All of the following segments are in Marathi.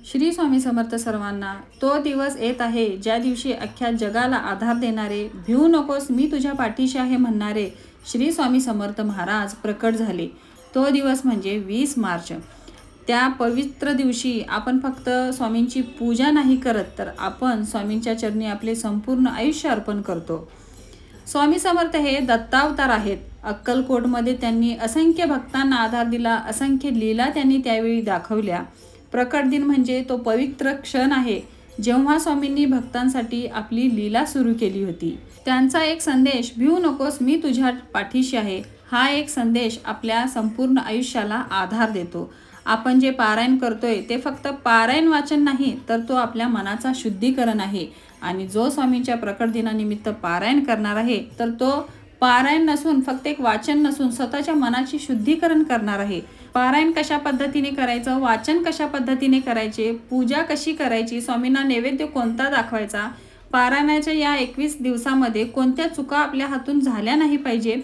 श्री स्वामी समर्थ सर्वांना. तो दिवस येत आहे ज्या दिवशी अख्ख्या जगाला आधार देणारे, भिवू नकोस मी तुझ्या पाठीशी आहे म्हणणारे श्री स्वामी समर्थ महाराज प्रकट झाले. तो दिवस म्हणजे 20 मार्च. त्या पवित्र दिवशी आपण फक्त स्वामींची पूजा नाही करत, तर आपण स्वामींच्या चरणी आपले संपूर्ण आयुष्य अर्पण करतो. स्वामी समर्थ हे दत्तावतार आहेत. अक्कलकोटमध्ये त्यांनी असंख्य भक्तांना आधार दिला, असंख्य लीला त्यांनी त्यावेळी दाखवल्या. प्रकट दिन म्हणजे तो पवित्र क्षण आहे जेव्हा स्वामींनी भक्तांसाठी आपली लीला सुरू केली होती. त्यांचा एक संदेश, भिवू नकोस मी तुझ्या पाठीशी आहे, हा एक संदेश आपल्या संपूर्ण आयुष्याला आधार देतो. आपण जे पारायण करतोय ते फक्त पारायण वाचन नाही, तर तो आपल्या मनाचा शुद्धीकरण आहे. आणि जो स्वामींच्या प्रकट दिनानिमित्त पारायण करणार आहे, तर तो पारायण नसून, फक्त एक वाचन नसून, स्वतःच्या मनाची शुद्धीकरण करणार आहे. पारायण कशा पद्धतीने करायचं, वाचन कशा पद्धतीने करायचे, पूजा कशी करायची, स्वामींना नैवेद्य कोणता दाखवायचा, पारायणाच्या या 21 दिवसामध्ये कोणत्या चुका आपल्या हातून झाल्या नाही पाहिजे,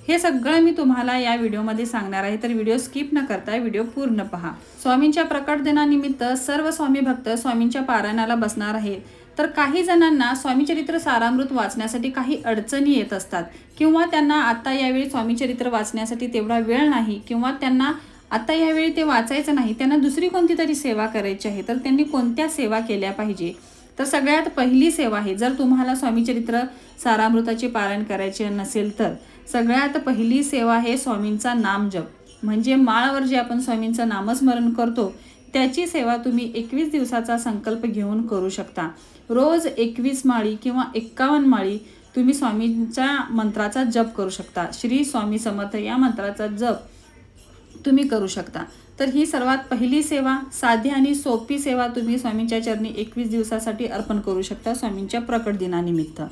हे सगळं मी तुम्हाला या व्हिडिओमध्ये सांगणार आहे. तर व्हिडिओ स्किप न करता व्हिडिओ पूर्ण पहा. स्वामींच्या प्रकट दिनानिमित्त सर्व स्वामी भक्त स्वामींच्या पारायणाला बसणार आहेत. तर काही जणांना स्वामीचरित्र सारामृत वाचण्यासाठी काही अडचणी येत असतात, किंवा त्यांना आता यावेळी स्वामीचरित्र वाचण्यासाठी तेवढा वेळ नाही, किंवा त्यांना आता यावेळी ते वाचायचं नाही, त्यांना दुसरी कोणती तरी सेवा करायची आहे. तर त्यांनी कोणत्या सेवा केल्या पाहिजे? तर सगळ्यात पहिली सेवा आहे, जर तुम्हाला स्वामीचरित्र सारामृताचे पारायण करायचे नसेल तर सगळ्यात पहिली सेवा आहे स्वामींचा नामजप. म्हणजे माळावर जे आपण स्वामींचं नामस्मरण करतो त्याची सेवा तुम्ही 21 दिवसाचा संकल्प घेऊन करू शकता. रोज 21 माळी किंवा 51 माळी तुम्ही स्वामींच्या मंत्राचा जप करू शकता. श्री स्वामी समर्थ या मंत्राचा जप तुम्ही करू शकता. तर ही सर्वात पहिली सेवा, साधी आणि सोपी सेवा तुम्ही स्वामींच्या चरणी 21 दिवसासाठी अर्पण करू शकता स्वामींच्या प्रकट दिनानिमित्त.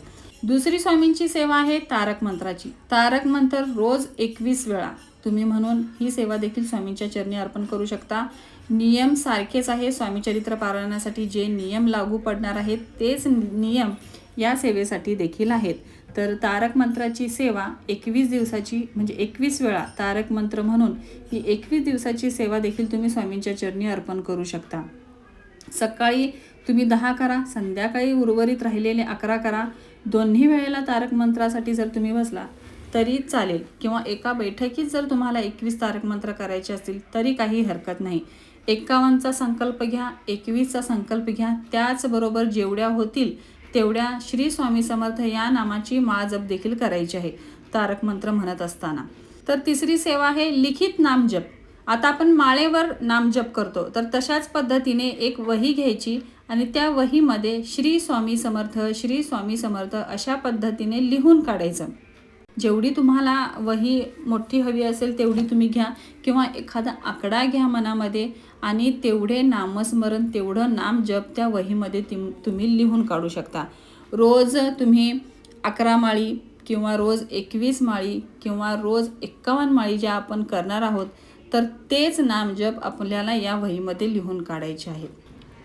दुसरी स्वामींची सेवा आहे तारक मंत्राची. तारक मंत्र रोज 21 वेळा तुम्ही म्हणून ही सेवा देखील स्वामींच्या चरणी अर्पण करू शकता. नियम सारखेच आहे. स्वामीचरित्र पारायणासाठी जे नियम लागू पडणार आहेत तेच नियम या सेवेसाठी देखील आहेत. तर तारक मंत्राची सेवा 21 दिवसाची, म्हणजे 21 वेळा तारक मंत्र म्हणून ही 21 दिवसाची सेवा देखील तुम्ही स्वामींच्या चरणी अर्पण करू शकता. सकाळी तुम्ही 10 करा, संध्याकाळी उर्वरित राहिलेले 11 करा. दोन्ही वेळेला तारक मंत्रासाठी जर तुम्ही बसला तरी चालेल, किंवा एका बैठकीत जर तुम्हाला 21 तारक मंत्र करायचे असतील तरी काही हरकत नाही. 51चा संकल्प घ्या, 21चा संकल्प घ्या, त्याचबरोबर जेवढ्या होतील तेवढ्या श्री स्वामी समर्थ या नामाची माळ जप देखील करायची आहे तारक मंत्र म्हणत असताना. तर तिसरी सेवा आहे लिखित नामजप. आता आपण माळेवर नामजप करतो, तर तशाच पद्धतीने एक वही घ्यायची आणि त्या वहीमध्ये श्री स्वामी समर्थ, श्री स्वामी समर्थ अशा पद्धतीने लिहून काढायचं. जेवढी तुम्हाला वही मोठी हवी असेल तेवढी तुम्ही घ्या, किंवा एखादा आकडा घ्या मनामध्ये आणि तेवढे नामस्मरण, तेवढं नाम जप त्या वहीमध्ये तुम्ही लिहून काढू शकता. रोज तुम्ही 11 माळी किंवा रोज 21 माळी किंवा रोज 51 माळी ज्या आपण करणार आहोत, तर तेच नाम जप आपल्याला या वहीमध्ये लिहून काढायचे आहेत.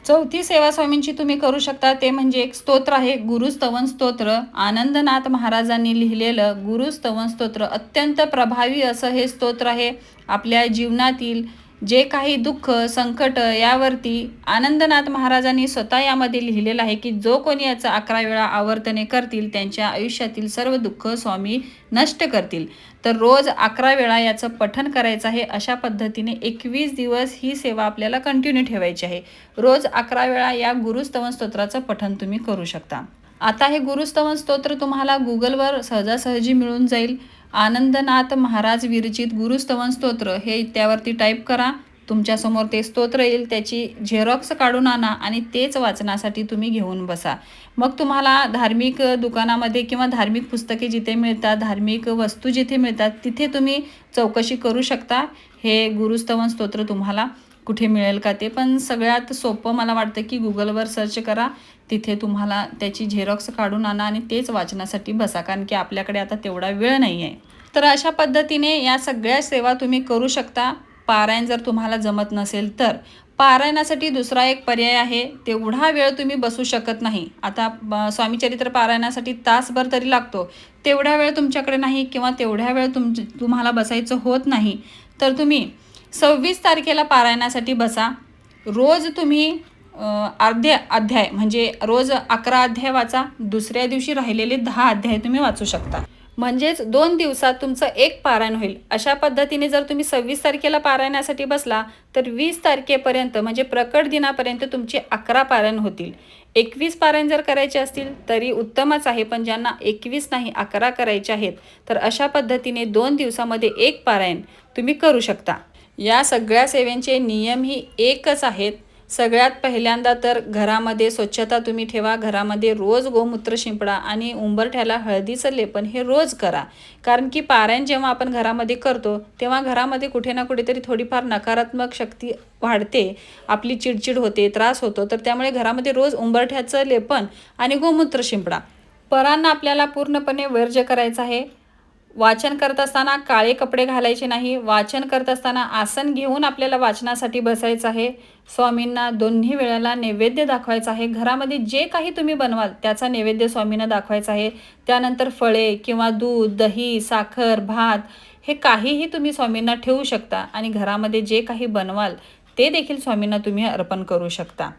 चौथी सेवा स्वामींची तुम्ही करू शकता, ते म्हणजे एक स्तोत्र आहे, गुरुस्तवन स्तोत्र. आनंदनाथ महाराजांनी लिहिलेलं गुरुस्तवन स्तोत्र अत्यंत प्रभावी असं हे स्तोत्र आहे. आपल्या जीवनातील जे काही दुःख संकट यावरती आनंदनाथ महाराजांनी स्वतः यामध्ये लिहिलेलं आहे की जो कोणी याचं 11 वेळा आवर्तने करतील त्यांच्या आयुष्यातील सर्व दुःख स्वामी नष्ट करतील. तर रोज 11 वेळा याचं पठण करायचं आहे. अशा पद्धतीने 21 दिवस ही सेवा आपल्याला कंटिन्यू ठेवायची आहे. रोज 11 वेळा या गुरुस्तवन स्तोत्राचं पठण तुम्ही करू शकता. आता हे गुरुस्तवन स्तोत्र तुम्हाला गुगलवर सहजासहजी मिळून जाईल. आनंदनाथ महाराज विरचित गुरुस्तवन स्तोत्र हे त्यावरती टाईप करा, तुमच्यासमोर ते स्तोत्र येईल. त्याची झेरॉक्स काढून आणा आणि तेच वाचनासाठी तुम्ही घेऊन बसा. मग तुम्हाला धार्मिक दुकानामध्ये किंवा धार्मिक पुस्तके जिथे मिळतात, धार्मिक वस्तू जिथे मिळतात, तिथे तुम्ही चौकशी करू शकता हे गुरुस्तवन स्तोत्र तुम्हाला कुठे मिळेल का ते. पण सगळ्यात सोपं मला वाटतं की गुगलवर सर्च करा, तिथे तुम्हाला त्याची झेरॉक्स काढून आणा आणि तेच वाचनासाठी बसा, कारण की आपल्याकडे आता तेवढा वेळ नाही आहे. तर अशा पद्धतीने या सगळ्या सेवा तुम्ही करू शकता. पारायण जर तुम्हाला जमत नसेल तर पारायणासाठी दुसरा एक पर्याय आहे, तेवढा वेळ तुम्ही बसू शकत नाही. आता स्वामीचरित्र पारायणासाठी तासभर तरी लागतो, तेवढा वेळ तुमच्याकडे नाही किंवा तेवढ्या वेळ तुम्हाला बसायचं होत नाही, तर तुम्ही 26 तारखेला पारायणासाठी बसा. रोज तुम्ही अर्धे अध्याय म्हणजे रोज 11 अध्याय वाचा, दुसऱ्या दिवशी राहिलेले 10 अध्याय तुम्ही वाचू शकता. म्हणजेच 2 दिवसात तुमचं एक पारायण होईल. अशा पद्धतीने जर तुम्ही 26 तारखेला पारायणासाठी बसला तर 20 तारखेपर्यंत म्हणजे प्रकट दिनापर्यंत तुमचे 11 पारायण होतील. 21 पारायण जर करायचे असतील तरी उत्तमच आहे, पण ज्यांना 21 नाही 11 करायचे आहेत तर अशा पद्धतीने 2 दिवसामध्ये एक पारायण तुम्ही करू शकता. या सगळ्या सेवेचे नियमही एकच आहेत. सगळ्यात पहिल्यांदा तर घरामध्ये स्वच्छता तुम्ही ठेवा. घरामध्ये रोज गोमूत्र शिंपडा आणि उंबरठ्याला हळदीचं लेपन हे रोज करा. कारण की पारायण जेव्हा आपण घरामध्ये करतो तेव्हा घरामध्ये कुठे ना कुठेतरी थोडीफार नकारात्मक शक्ती वाढते, आपली चिडचिड होते, त्रास होतो. तर त्यामुळे घरामध्ये रोज उंबरठ्याचं लेपन आणि गोमूत्र शिंपडा. परांना आपल्याला पूर्णपणे वर्ज्य करायचं आहे. वाचन करत असताना काळे कपडे घालायचे नाही. वाचन करत असताना आसन घेऊन आपल्याला वाचनासाठी बसायचं आहे. स्वामींना दोन्ही वेळेला नैवेद्य दाखवायचा आहे. घरामध्ये जे काही तुम्ही बनवाल त्याचा नैवेद्य स्वामींना दाखवायचा आहे. त्यानंतर फळे किंवा दूध, दही, साखर, भात हे काहीही तुम्ही स्वामींना ठेवू शकता आणि घरामध्ये जे काही बनवाल ते देखील स्वामींना तुम्ही अर्पण करू शकता.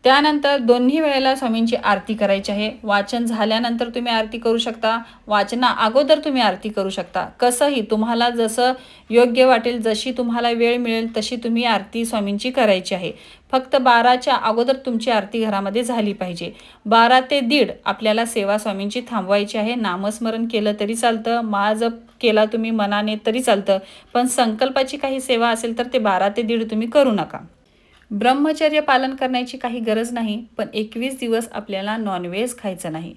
त्यानंतर दोन्ही वेळेला स्वामींची आरती करायची आहे. वाचन झाल्यानंतर तुम्ही आरती करू शकता, वाचना अगोदर तुम्ही आरती करू शकता. कसंही तुम्हाला जसं योग्य वाटेल, जशी तुम्हाला वेळ मिळेल तशी तुम्ही आरती स्वामींची करायची आहे. फक्त 12च्या अगोदर तुमची आरती घरामध्ये झाली पाहिजे. 12 ते 1:30 आपल्याला सेवा स्वामींची थांबवायची आहे. नामस्मरण केलं तरी चालतं, माळजप केला तुम्ही मनाने तरी चालतं, पण संकल्पाची काही सेवा असेल तर ते 12 ते 1:30 तुम्ही करू नका. ब्रह्मचर्य पालन करण्याची काही गरज नाही, पण 21 दिवस आपल्याला नॉनव्हेज खायचं नाही.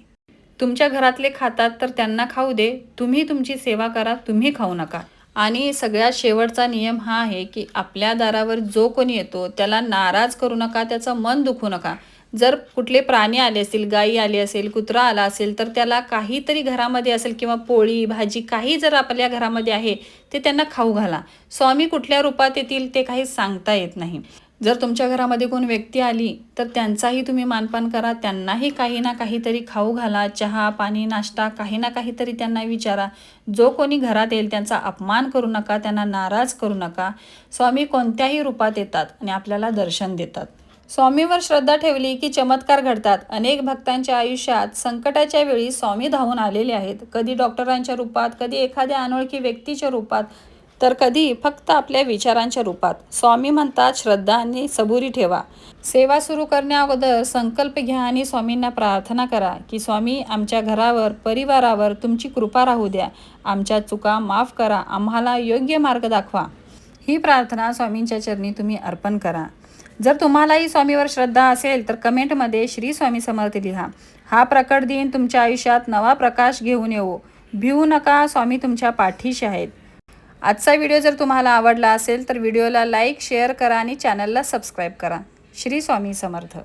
तुमच्या घरातले खातात तर त्यांना खाऊ दे, तुम्ही तुमची सेवा करा, तुम्ही खाऊ नका. आणि सगळ्यात शेवटचा नियम हा आहे की आपल्या दारावर जो कोणी येतो त्याला नाराज करू नका, त्याचं मन दुखवू नका. जर कुठले प्राणी आले असतील, गायी आली असेल, कुत्रा आला असेल तर त्याला काहीतरी घरामध्ये असेल किंवा पोळी भाजी काही जर आपल्या घरामध्ये आहे ते त्यांना खाऊ घाला. स्वामी कुठल्या रूपात येतील ते काही सांगता येत नाही. जर तुमच्या घरामध्ये कोण व्यक्ती आली तर त्यांचाही तुम्ही मानपान करा, त्यांनाही काही ना काहीतरी खाऊ घाला. चहा, पाणी, नाश्ता काही ना काहीतरी त्यांना विचारा. जो कोणी घरात येईल त्यांचा अपमान करू नका, त्यांना नाराज करू नका. स्वामी कोणत्याही रूपात येतात आणि आपल्याला दर्शन देतात. स्वामीवर श्रद्धा ठेवली की चमत्कार घडतात. अनेक भक्तांच्या आयुष्यात संकटाच्या वेळी स्वामी धावून आलेले आहेत. कधी डॉक्टरांच्या रूपात, कधी एखाद्या अनोळखी व्यक्तीच्या रूपात, तर कधी फक्त आपल्या विचारांच्या रूपात. स्वामी म्हणतात श्रद्धा आणि सबुरी ठेवा. सेवा सुरू करण्याअगोदर संकल्प घ्या आणि स्वामींना प्रार्थना करा की स्वामी आमच्या घरावर, परिवारावर तुमची कृपा राहू द्या. आमच्या चुका माफ करा, आम्हाला योग्य मार्ग दाखवा. ही प्रार्थना स्वामींच्या चरणी तुम्ही अर्पण करा. जर तुम्हालाही स्वामीवर श्रद्धा असेल तर कमेंटमध्ये श्री स्वामी समर्थ लिहा. हा प्रकट दिन तुमच्या आयुष्यात नवा प्रकाश घेऊन येवो. भिवू नका, स्वामी तुमच्या पाठीशी आहेत. आजचा व्हिडिओ जर तुम्हाला आवडला असेल तर व्हिडिओला लाईक, शेअर करा आणि चॅनलला सबस्क्राईब करा. श्री स्वामी समर्थ.